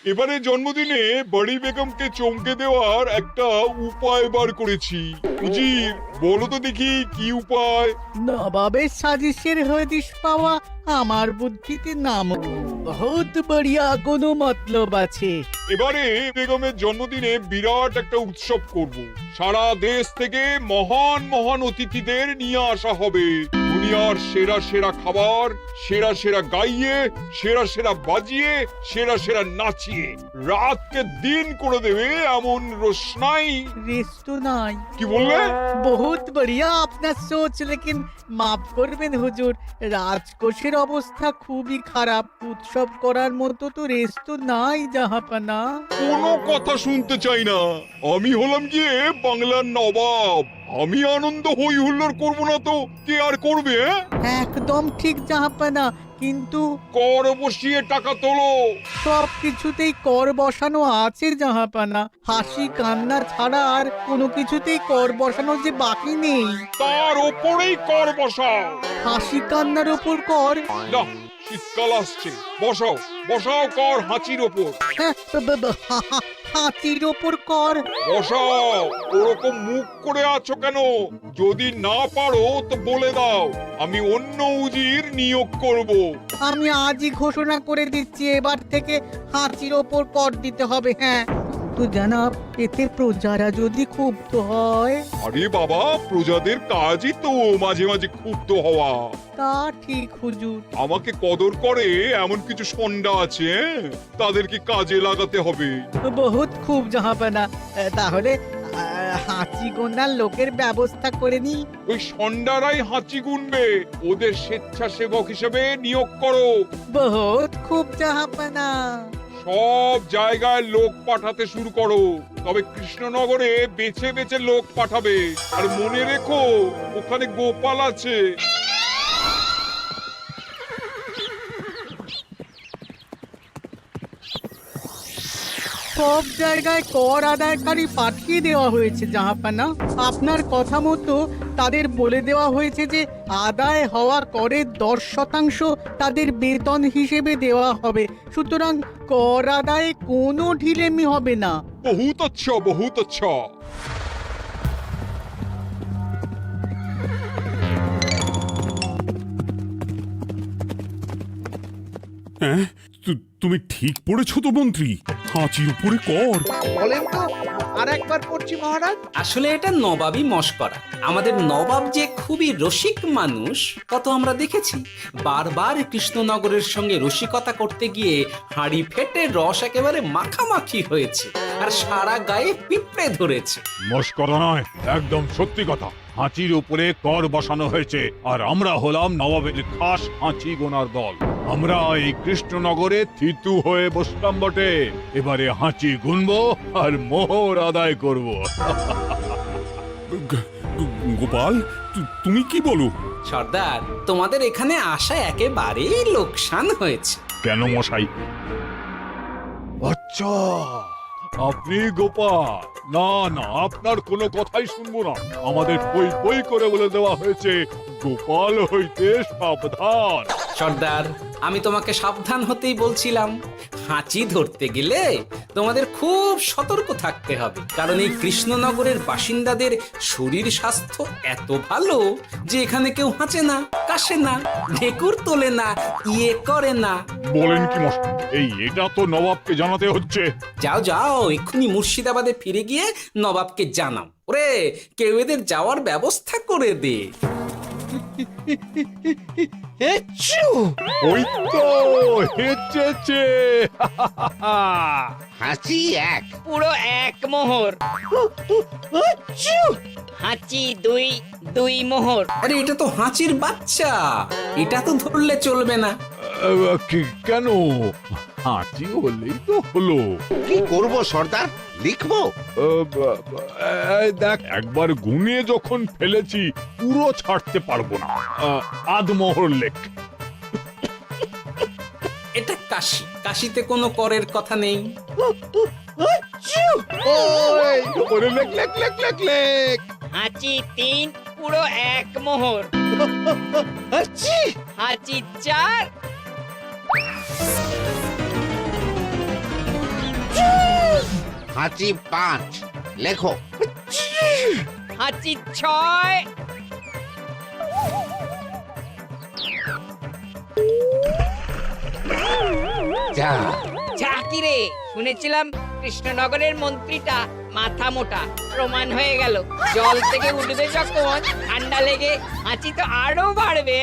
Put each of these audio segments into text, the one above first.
এবারে জন্মদিনে বড়ি বেগমকে চমকে দেওয়ার একটা উপায় বার করেছি। উজির, বলো তো দেখি কি উপায়? নবাবের সাজিশের হদিশ পাওয়া আমার বুদ্ধিতে নাম বহুত বড়িয়া কোনো মতলব আছে। এবারে বেগমের জন্মদিনে বিরাট একটা উৎসব করব। সারা দেশ থেকে মহান মহান অতিথিদের নিয়ে আসা হবে। দুনিয়ার সেরা সেরা খাবার, সেরা সেরা গাইয়ে, সেরা সেরা বাজিয়ে, সেরা সেরা নাচিয়ে রাতকে দিন করে দেবে এমন রোশনাই। রেস্ট নাই। কি বললে? বহুত বড়িয়া আপনার সোচ, লেকিন মাফ করবেন হুজুর, রাজকোষের অবস্থা খুবই খারাপ। উৎসব করার মতো তো রেস্ট নাই জাহাপানা। কোনো কথা শুনতে চাই না। আমি হলাম গিয়ে বাংলার নবাব। আমি আনন্দ হই হুল্লোড় করবো না তো কে আর করবে? একদম ঠিক জাহাপানা, কিন্তু কর বসিয়ে টাকা তোলো। সব কিছুতেই কর বসানো আছে জাহাপানা। হাসি কান্না ছাড়া আর কোনো কিছুতেই কর বসানো যে বাকি নেই। তার ওপরেই কর বসাও। হাসি কান্নার ওপর কর? না, শীতকাল আসছে, বসাও বসাও কর হাঁচির ওপর। হ্যাঁ, হাতির ওপর কর? বসাও। ওরকম মুখ করে আছো কেন? যদি না পারো তো বলে দাও, আমি অন্য উজির নিয়োগ করব। আমি আজই ঘোষণা করে দিচ্ছি, এবার থেকে হাতির ওপর কর দিতে হবে। হ্যাঁ, তো জানাব, এতে প্রজারা যদি ক্ষুব্ধ হয়? আরে বাবা, প্রজাদের কাজই তো মাঝে মাঝে ক্ষুব্ধ হওয়া। তা ঠিক হুজুর। আমাকে কদর করে এমন কিছু সন্ডা আছে, তাদেরকে কাজে লাগাতে হবে। বহুত খুব জাহাপানা। তাহলে হাঁচি গোনার লোকের ব্যবস্থা করে নি। ওই সন্ডারাই হাঁচি গুনবে। ওদের স্বেচ্ছাসেবক হিসেবে নিয়োগ করো। বহুত খুব জাহাপানা। সব জায়গায় লোক পাঠাতে শুরু করো। তবে কৃষ্ণনগরে বেছে বেছে লোক পাঠাবে। আর মনে রেখো, ওখানে গোপাল আছে। সব জায়গায় কর আদায়কারী পাঠিয়ে দেওয়া হয়েছে জাহাপানা। আপনার কথা মতো তাদের বলে দেওয়া হয়েছে যে আদায় হওয়া করের 10% তাদের বেতন হিসেবে দেওয়া হবে। সুতরাং কর আদায়ে কোনো ঢিলেমি হবে না। বহুত আচ্ছা, বহুত আচ্ছা। হ্যাঁ, তুমি ঠিক পড়েছো তো মন্ত্রী? হাঁচির উপরে কর? বলেন তো, আর একবার পড়ছি মহারাজ। আসলে এটা নবাবই মশকরা। আমাদের নবাব যে খুবই রসিক মানুষ তা তো আমরা দেখেছি। বারবার কৃষ্ণনগরের সঙ্গে রসিকতা করতে গিয়ে হাঁড়ি ফেটে রস একেবারে মাখামাখি হয়েছে, আর সারা গায়ে পিঁপড়ে ধরেছে। মস্করা নয়, একদম সত্যি কথা। হাঁচির উপরে কর বসানো হয়েছে, আর আমরা হলাম নবাবের খাস হাঁচি গোনার দল। আমরা এই কৃষ্ণনগরে থিতু হয়ে বসলাম বটে। এবারে হাঁচি গুনবো আর মোহর আদায় করব। গোপাল, তুমি কি বলো? সর্দার, তোমাদের এখানে আসা একেবারেই লোকসান হয়েছে। কেন মশাই? আচ্ছা, আপনি গোপাল? না না, আপনার কোনো কথাই শুনবো না। আমাদের বই বই করে বলে দেওয়া হয়েছে, গোপাল হইতে সাবধান। সর্দার, আমি তোমাকে সাবধান হতেই বলছিলাম। হাঁচি ধরতে গেলে তোমাদের খুব সতর্ক থাকতে হবে, কারণ এই কৃষ্ণনগরের বাসিন্দাদের শরীর স্বাস্থ্য এত ভালো যে এখানে কেউ হাঁচে না, কাশে না, ঢেকুর তোলে না, ইয়ে করে না। বলেন কি মশাই? এটা তো নবাবকে জানাতে হচ্ছে। যাও যাও, এক্ষুনি মুর্শিদাবাদে ফিরে গিয়ে নবাবকে জানাও। ওরে, কেউ এদের যাওয়ার ব্যবস্থা করে দে। ওই তো হেঁচেছে। হাঁচি এক, পুরো এক মোহর। হাঁচি দুই, দুই মোহর। আরে, এটা তো হাঁচির বাচ্চা, এটা তো ধরলে চলবে না। কেন? হাঁচি হলেই তো হলো। কি করব সর্দার, লিখবো? দেখ, একবার গুনে যখন ফেলেছি পুরো ছাড়তে পারবো না। আধমোহর লেখ। এটা কাশি, কাশিতে কোনো করের কথা নেই। লেখ লেখ লেখ লেখ লেখ। হাঁচি তিন, পুরো এক মোহর। হাঁচি চার। হাঁচি 5, লেখো। হাঁচি 6, যা, যা কি রে, শুনেছিলাম কৃষ্ণনগরের মন্ত্রীটা মাথা মোটা, প্রমাণ হয়ে গেল। জল থেকে উঠবে যখন ঠান্ডা লেগে হাঁচি তো আরো বাড়বে।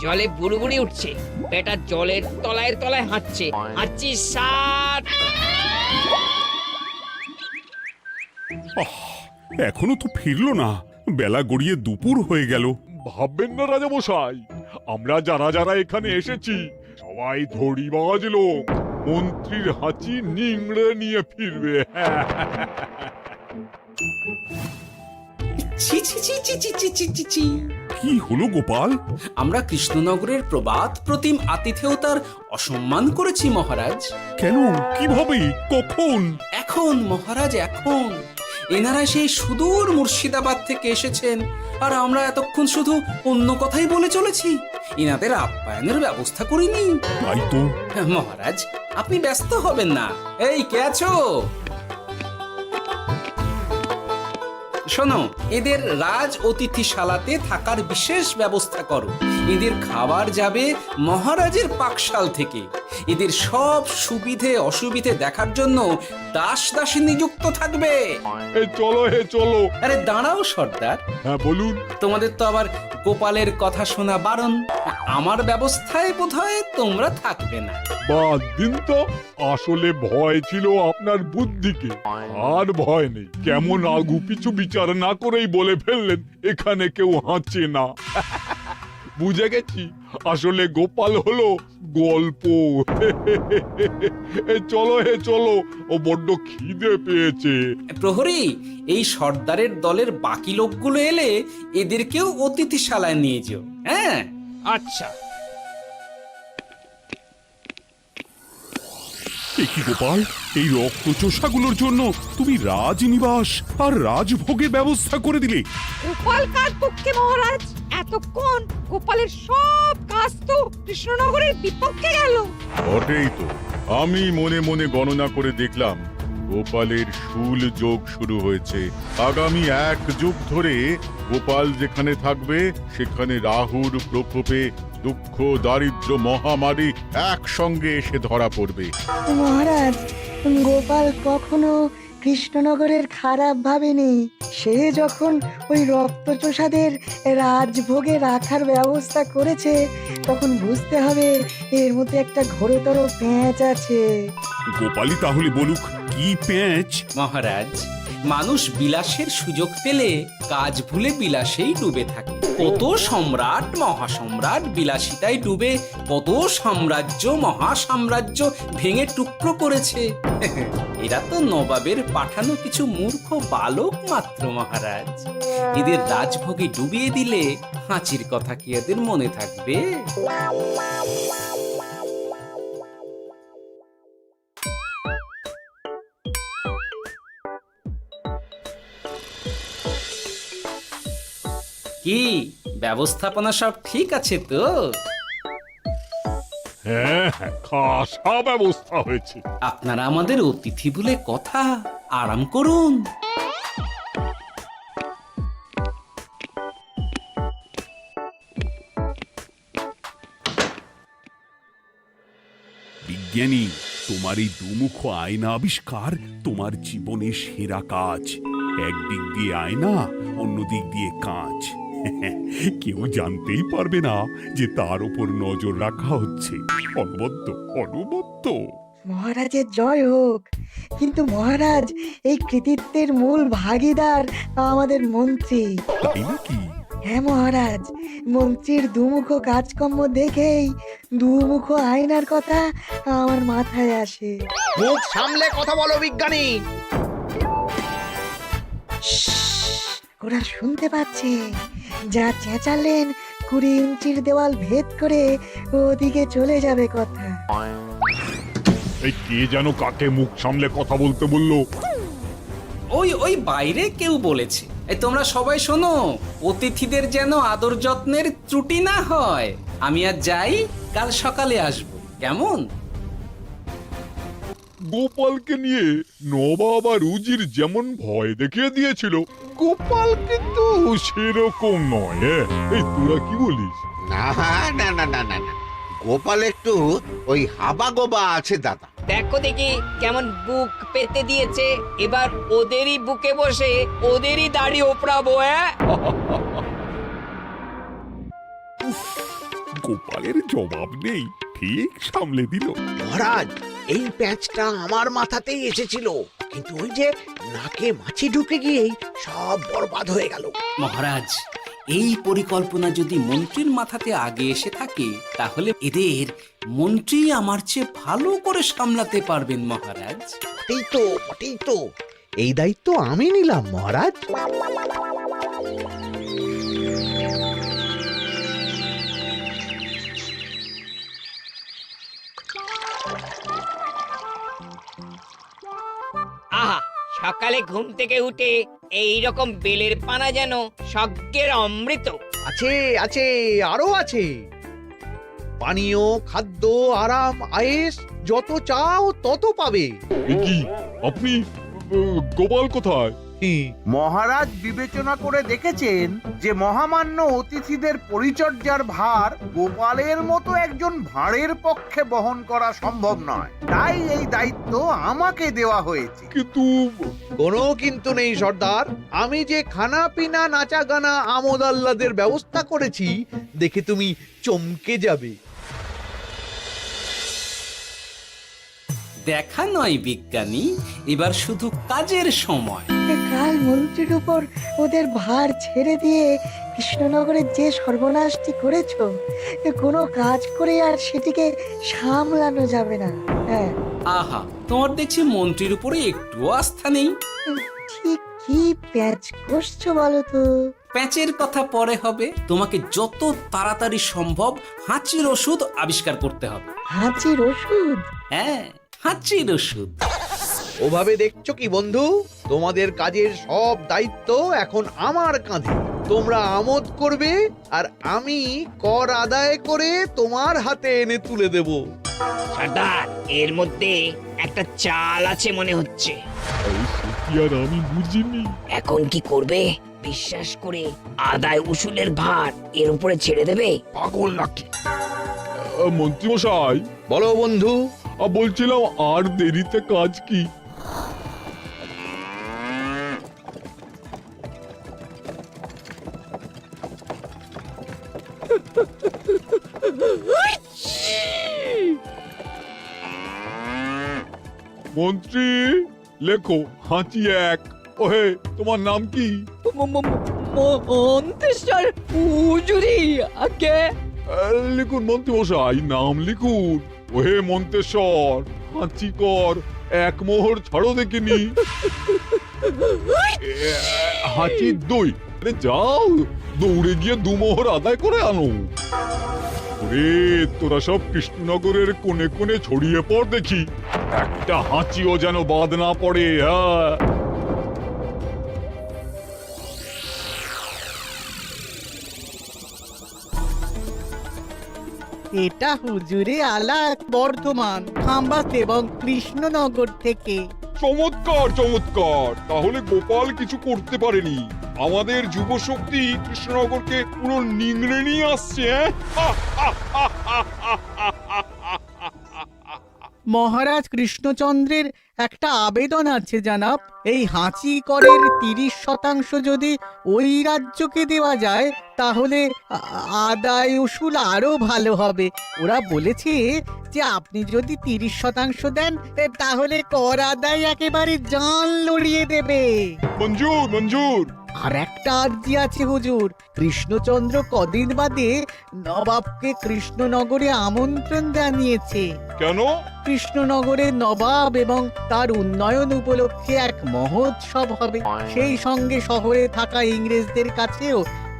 জলে বুড়বুড়ি উঠছে, বেটা জলের তলায় তলায় হাঁটছে। হাঁচি 7। এখনো তো ফিরলো না, বেলা গড়িয়ে দুপুর হয়ে গেল। ভাববেন না রাজামশাই, আমরা যারা যারা এখানে এসেছি সবাই ধড়িবাজ লোক। মন্ত্রীর হাঁচি নিংড়ে নিয়ে ফিরবে। ছি ছি ছি ছি ছি ছি ছি ছি ছি। কি হলো গোপাল? আমরা কৃষ্ণনগরের প্রবাদ প্রতিম আতিথেয়তার অসম্মান করেছি মহারাজ। কেন? কিভাবে? কখন? এখন মহারাজ, এখন এনারা সেই সুদূর মুর্শিদাবাদ থেকে এসেছেন, আর আমরা এতক্ষণ শুধু অন্য কথাই বলে চলেছি, এনাদের আপ্যায়নের ব্যবস্থা করিনি। তাই তো। মহারাজ, আপনি ব্যস্ত হবেন না। এই কে আছো? শোনো, এদের রাজ অতিথিশালাতে থাকার বিশেষ ব্যবস্থা করো। এদের খাবার যাবে মহারাজের পাকশাল থেকে। এদের সব সুবিধে অসুবিধে দেখার জন্য দাস দাসী নিযুক্ত থাকবে। চলো হে চলো। আরে দাঁড়াও সর্দার, হ্যাঁ বলুন। তোমাদের তো আবার গোপালের কথা শোনা বারণ। আমার ব্যবস্থায় বোধহয় তোমরা থাকবে না। বাদ দিন তো, আসলে ভয় ছিল আপনার বুদ্ধিকে, আর ভয় নেই। কেমন আগু পিছু বিচার না করেই বলে ফেললেন এখানে কেউ হাঁচে না। বুঝে গেছি, আসলে গোপাল হলো গল্প। চলো হে চলো, ও বড্ড খিদে পেয়েছে। প্রহরী, এই সর্দারের দলের বাকি লোকগুলো এলে এদেরকেও অতিথিশালায় নিয়ে যেও। হ্যাঁ, আচ্ছা। এ কি গোপাল, এই রক্তচোষাগুলোর জন্য তুমি রাজনিবাস আর রাজভোগের ব্যবস্থা করে দিলে? গোপাল কার পক্ষে মহারাজ? এতক্ষণ গোপালের সব কাজ তো কৃষ্ণনগরের বিপক্ষে গেল। বটেই তো, আমি মনে মনে গণনা করে দেখলাম গোপালের শুল যোগ শুরু হয়েছে। আগামী 1 যুগ ধরে গোপাল যেখানে থাকবে সেখানে রাহুর প্রকোপে দুঃখ দারিদ্র মহামারী একসঙ্গে এসে ধরা পড়বে। মহারাজ, গোপাল কখনো কৃষ্ণনগরের খারাপ ভাবেনি। সে যখন ওই রক্তচোষাদের রাজভোগে রাখার ব্যবস্থা করেছে, তখন বুঝতে হবে এর মধ্যে একটা ঘোরতর পেঁচ আছে। গোপালই তাহলে বলুক, কি পেঁচ? মহারাজ, মানুষ বিলাসের সুযোগ পেলে কাজ ভুলে বিলাসেই ডুবে থাকে। কত সম্রাট মহাসম্রাট বিলাসিতায় ডুবে কত সাম্রাজ্য মহাসাম্রাজ্য ভেঙে টুকরো করেছে। এরা তো নবাবের পাঠানো কিছু মূর্খ বালক মাত্র মহারাজ। এদের রাজভোগে ডুবিয়ে দিলে হাঁচির কথা কি এদের মনে থাকবে? কি ব্যবস্থাপনা সব ঠিক আছে তো? হ্যাঁ হ্যাঁ, খাসা ব্যবস্থা হয়েছে। আপনারা আমাদের অতিথি বলে কথা, আরাম করুন। বিজ্ঞানী, তোমার এই দুমুখ আয়না আবিষ্কার তোমার জীবনের সেরা কাজ। একদিক দিয়ে আয়না, অন্য দিক দিয়ে কাঁচ। কেউ জানতেই পারবে না যে তার উপর নজর রাখা হচ্ছে। অনবদ্য অনবদ্য। মহারাজের জয় হোক। কিন্তু মহারাজ, এই কৃতিত্বের মূল ভাগীদার আমাদের মন্ত্রী। তাই নাকি? হ্যাঁ মহারাজ, মন্ত্রীর দুমুখ কাজকর্ম দেখেই দুমুখ আয়নার কথা আমার মাথায় আসে। মুখ সামলে কথা বলো বিজ্ঞানী। ওরা শুনতে পাচ্ছে। যা চেঁচালেন 20 ইঞ্চির দেওয়াল ভেদ করে ওদিকে চলে যাবে কথা। এই কে যেন কাকে মুখ সামলে কথা বলতে বললো? ওই বাইরে কেউ বলেছে। এই তোমরা সবাই শোনো, অতিথিদের যেন আদর যত্নের ত্রুটি না হয়। আমি আর যাই, কাল সকালে আসবো, কেমন? গোপালকে নিয়ে নবাব আর উজির যেমন ভয় দেখিয়ে দিয়েছিল, গোপাল কিন্তু সেরকম নয়। এই তোরা কি বলিস? না না না না না না, গোপাল একটু ওই হাবা গোবা আছে দাদা। দেখো দেখি কেমন বুক পেতে দিয়েছে, এবার ওদেরই বুকে বসে ওদেরই দাড়ি ওপরাবো। গোপালের জবাব নেই, ঠিক সামলে দিল। মহারাজ, এই প্যাঁচটা আমার মাথাতেই এসেছিল, কিন্তু ওই যে নাকে মাছি ঢুকে গিয়েই সব বরবাদ হয়ে গেল। মহারাজ, এই পরিকল্পনা যদি মন্ত্রীর মাথাতে আগে এসে থাকে, তাহলে এদের মন্ত্রী আমার চেয়ে ভালো করে সামলাতে পারবেন মহারাজ। বটেই তো, এই দায়িত্ব আমি নিলাম মহারাজ। আহা, সকালে ঘুম থেকে উঠে এই রকম বেলের পানা যেন স্বর্গের অমৃত। আছে আছে, আরো আছে। পানীয়, খাদ্য, আরাম, আয়েশ, যত চাও তত পাবে। এ কি, আপনি গোপাল কোথায়? মহারাজ বিবেচনা করে দেখেছেন যে মহামান্য অতিথিদের পরিচর্যার ভার গোপালের মতো একজন ভাঁড়ের পক্ষে বহন করা সম্ভব নয়, তাই এই দায়িত্ব আমাকে দেওয়া হয়েছে। কিন্তু কোনো কিন্তু নেই সর্দার, আমি যে খানা পিনা নাচা গানা আমোদ আহ্লাদের ব্যবস্থা করেছি দেখে তুমি চমকে যাবে। দেখা নয় বিজ্ঞানী, এবার শুধু কাজের সময়। কাল মন্ত্রীর উপর ওদের ভার ছেড়ে দিয়ে কৃষ্ণনগরের যে সর্বনাশটি করেছো, কোনো কাজ করে আর সেটিকে সামলানো যাবে না। হ্যাঁ, আহা, তোমার দেখছি মন্ত্রীর উপরে একটুও আস্থা নেই। ঠিক কি প্যাচ করছো বলো তো? প্যাচের কথা পরে হবে, তোমাকে যত তাড়াতাড়ি সম্ভব হাঁচির ওষুধ আবিষ্কার করতে হবে। হাঁচির ওষুধ? হ্যাঁ, হাঁচির ওষুধ। ওভাবে দেখছো কি বন্ধু, তোমাদের কাজের সব দায়িত্ব এখন আমার কাঁধে। তোমরা আমোদ করবে আর আমি কর আদায় করে তোমার হাতে এনে তুলে দেব। সর্দার, এর মধ্যে একটা চাল আছে মনে হচ্ছে। কি আর আমি বুঝিনি। এখন কি করবে? বিশ্বাস করে আদায় উসুলের ভার এর উপরে ছেড়ে দেবে? পাগল নাকি? মন্ত্রী মশাই, বলো বন্ধু। বলছিলাম আর দেরিতে কাজ কি? মন্ত্রী, লেখো হাঁচি এক। ওহে, তোমার নাম কি? মন্ত্রেশ্বর হুজুরি আগে। লিখুন মন্ত্রী মশাই, নাম লিখুন। ওহে মন্তেশ্বর, হাঁচি কর, এক মোহর ছাড়ো দেখিনি। হাঁচি দুই। আরে যাও, দৌড়ে গিয়ে দু মোহর আদায় করে আনো। ওরে, তোরা সব কৃষ্ণনগরের কোণে কোণে ছড়িয়ে পড় দেখি, একটা হাঁচিও যেন বাদ না পড়ে। হ্যাঁ, এটা হুজুরে আলা বর্ধমান, খাম্বাস এবং কৃষ্ণনগর থেকে। চমৎকার চমৎকার। তাহলে গোপাল কিছু করতে পারেনি, আমাদের যুব শক্তি কৃষ্ণনগরকে পুরো নিংড়ে নিয়ে আসছে। মহারাজ কৃষ্ণচন্দ্রের একটা আবেদন আছে জানাব। এই হাঁচি করের 30% যদি ওই রাজ্যকে দেওয়া যায়, তাহলে আদায় উসুল আরো ভালো হবে। ওরা বলেছে যে আপনি যদি 30% দেন, তাহলে কর আদায় একেবারে জান লড়িয়ে দেবে। মঞ্জুর মঞ্জুর। আর একটা আর্জি আছে হুজুর, কৃষ্ণচন্দ্র কদিন বাদে নবাবকে কৃষ্ণনগরে আমন্ত্রণ জানিয়েছে। কেন? কৃষ্ণনগরের নবাব এবং তার উন্নয়ন উপলক্ষে এক মহোৎসব হবে। সেই সঙ্গে শহরে থাকা ইংরেজদের কাছেও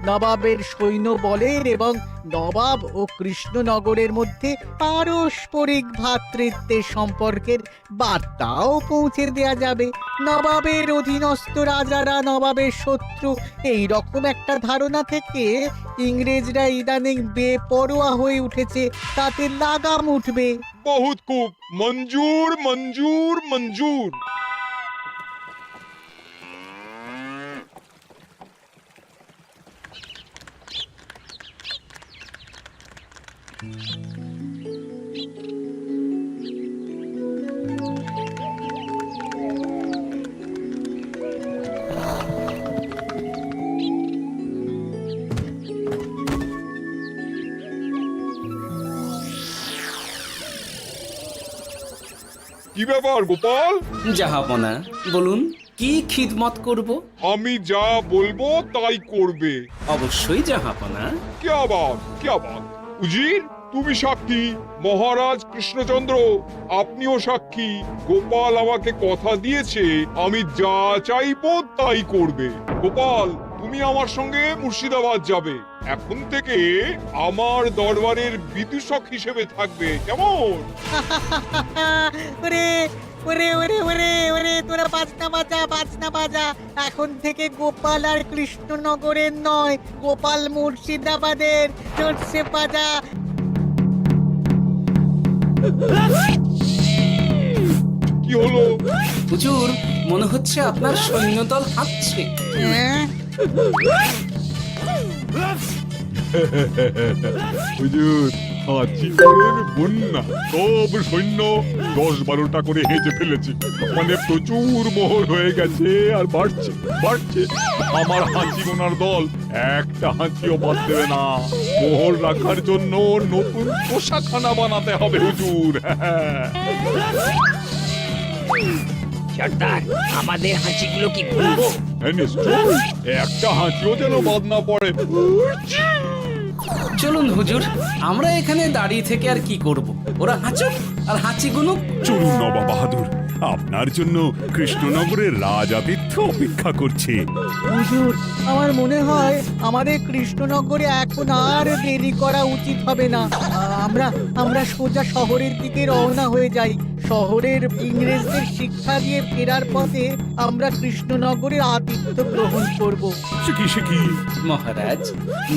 নবাবের সৈন্য বলের এবং নবাব ও কৃষ্ণনগরের মধ্যে পারস্পরিক ভ্রাতৃত্বের সম্পর্কের বার্তাও পৌঁছে দেয়া যাবে। নবাবের অধীনস্থ রাজারা নবাবের শত্রু, এই রকম একটা ধারণা থেকে ইংরেজরা ইদানিং বেপরোয়া হয়ে উঠেছে, তাতে লাগাম উঠবে। বহুত খুব মঞ্জুর মঞ্জুর মঞ্জুর। কি ব্যাপার গোপাল? জাহাপনা বলুন, কি খিদমত করব? আমি যা বলবো তাই করবে। অবশ্যই জাহাপনা। क्या बात উজির, তুমি সাক্ষী, মহারাজ কৃষ্ণচন্দ্র আপনিও সাক্ষী। গোপাল আমাকে কথা দিয়েছে আমি যা চাইবো তাই করবে। গোপাল, তুমি আমার সঙ্গে মুর্শিদাবাদ যাবে। এখন থেকে আমার দরবারের বিদূষক হিসেবে থাকবে, কেমন? ওরে ওরে ওরে ওরে ওরে তোরা বাজনা বাজা। এখন থেকে গোপাল আর কৃষ্ণনগরের নয়, গোপাল মুর্শিদাবাদের। চলছে বাজা। কি হলো? হুজুর, মনে হচ্ছে আপনার সৈন্যদল হাঁটছে। হ্যাঁ? হুজুর, হাঁচিকরের বন্যা সব সৈন্য 10-12টা করে হেঁচে ফেলেছে। মানে প্রচুর মোহর হয়ে গেছে আর বাড়ছে বাড়ছে। আমার হাঁচি গোনার দল একটা হাঁচিও বাদ দেবে না। মোহর রাখার জন্য নতুন পোশাকখানা বানাতে হবে হুজুর। সর্দার, আমাদের হাঁচিগুলো কি খুলবো? হ্যাঁ, নিশ্চয়ই। একটা হাঁচিও যেন বাদ না পড়ে। চলুন হুজুর, আমরা এখানে দাঁড়িয়ে থেকে আর কি করব? ওরা হাঁচুক আর হাঁচি গুনুক। চলুন নবাব বাহাদুর, আপনার জন্য কৃষ্ণনগরের রাজাতীর্থ অপেক্ষা করছে। হুজুর, আমার মনে হয় আমাদের কৃষ্ণনগরে এখন আর দেরি করা উচিত হবে না। আমরা সোজা শহরের দিকে রওনা হয়ে যাই। শহরের ইংরেজদের শিক্ষা দিয়ে ফেরার পথে আমরা কৃষ্ণনগরের আতিথ্য গ্রহণ করব। সে কি? মহারাজ,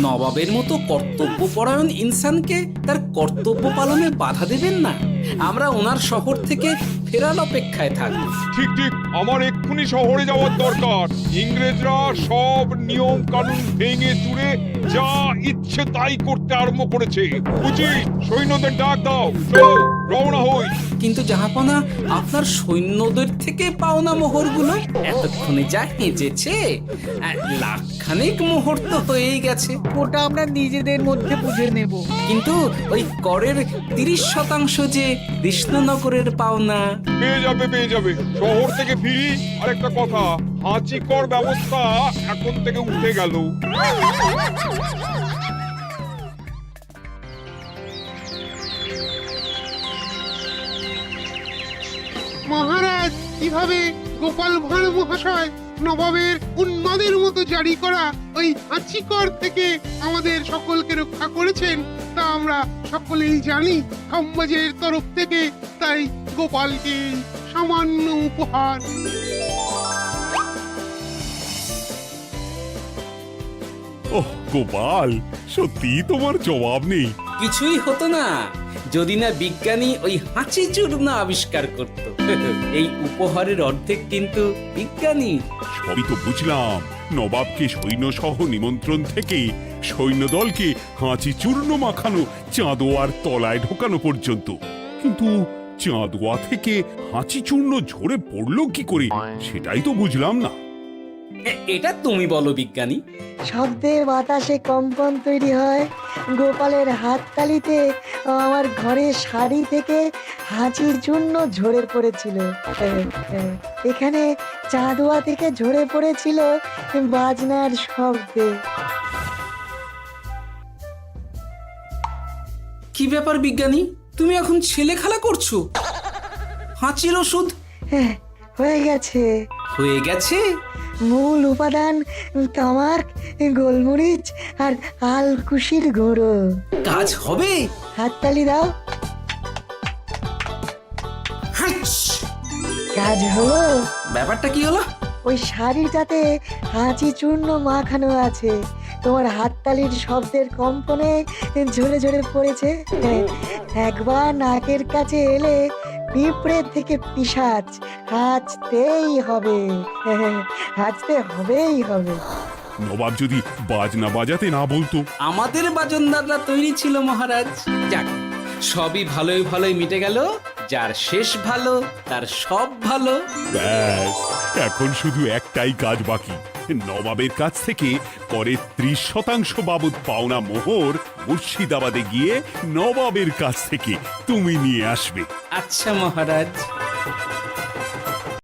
নবাবের মতো কর্তব্যপরায়ণ ইনসানকে তার কর্তব্য পালনে বাধা দেবেন না। আমরা ওনার শহর থেকে ফেরার অপেক্ষায় থাকবো। ঠিক ঠিক, আমার এক্ষুনি শহরে যাওয়ার দরকার। ইংরেজরা সব নিয়ম কানুন ভেঙে চুরে যা ইচ্ছে তাই করতে আরম্ভ করেছে। উচিত সৈন্যদের ডাক দাও, চলো রওনা হই। কিন্তু জাহাপনা, আপনার সৈন্যদের থেকে পাওনা মোহরগুলো এতক্ষণে যা হেঁচেছে, লাখখানেক মোহর তো হয়েই গেছে। ওটা আমরা নিজেদের মধ্যে বুঝে নেব। কিন্তু ওই করের 30% যে কৃষ্ণনগরের পাওনা। পেয়ে যাবে। শহর থেকে ফিরি। আরেকটা কথা, হাঁচি কর ব্যবস্থা এখন থেকে উঠে গেল। মহারাজ, কিভাবে গোপাল ভাঁড় মহাশয় নবাবের উন্মাদের মতো জারি করা ওই হাঁচিকর থেকে আমাদের সকলকে রক্ষা করেছেন তা আমরা সকলেই জানি। খাম্বাজের তরফ থেকে তাই গোপালকে সামান্য উপহার। ওহ গোপাল, সত্যি তোমার জবাব নেই। কিছুই হতো না যদি না বিজ্ঞানী ওই হাঁচি চূর্ণ আবিষ্কার করত। এই উপহারের অর্ধেক কিন্তু বিজ্ঞানী। সবই তো বুঝলাম, নবাবকে সৈন্য সহ নিমন্ত্রণ থেকে সৈন্যদলকে হাঁচি চূর্ণ মাখানো চাঁদোয়ার তলায় ঢোকানো পর্যন্ত। কিন্তু চাঁদোয়া থেকে হাঁচি চূর্ণ ঝরে পড়লো কি করে, সেটাই তো বুঝলাম না। এটা তুমি বলো বিজ্ঞানী। শব্দের বাতাসে কম্পন তৈরি হয়। গোপালের হাততালিতে আমার ঘরের শাড়ি থেকে হাঁচির জন্য ঝরে পড়েছিল। এখানে চাঁদোয়া থেকে ঝরে পড়েছিল বাজনার শব্দে। কি ব্যাপার বিজ্ঞানী, তুমি এখন ছেলে খেলা করছো? হাঁচির ওষুধ হয়ে গেছে। মূল উপাদান তামাক, গোলমরিচ আর আলকুশির গুঁড়ো। কাজ হবে? হাততালি দাও। কাজ হলো। ব্যাপারটা কি হলো? ওই শাড়িটাতে হাঁচি চূর্ণ মাখানো আছে। তোমার হাততালির শব্দের কম্পনে ঝরে ঝরে পড়েছে। একবার নাকের কাছে এলে পিঁপড়ে থেকে পিশাচ হাঁচতেই হবে, হাঁচতে হবেই হবে। নবাব যদি বাজনা বাজাতে না বলতো। আমাদের বাজনদাররা তৈরি ছিল মহারাজ। যাক, সবই ভালোই ভালোই মিটে গেল। যার শেষ ভালো তার সব ভালো। ব্যাস, এখন শুধু একটাই কাজ বাকি। নবাবের কাছ থেকে করের 30% বাবদ পাওনা মোহর মুর্শিদাবাদে গিয়ে নবাবের কাছ থেকে তুমি নিয়ে আসবে। আচ্ছা মহারাজ।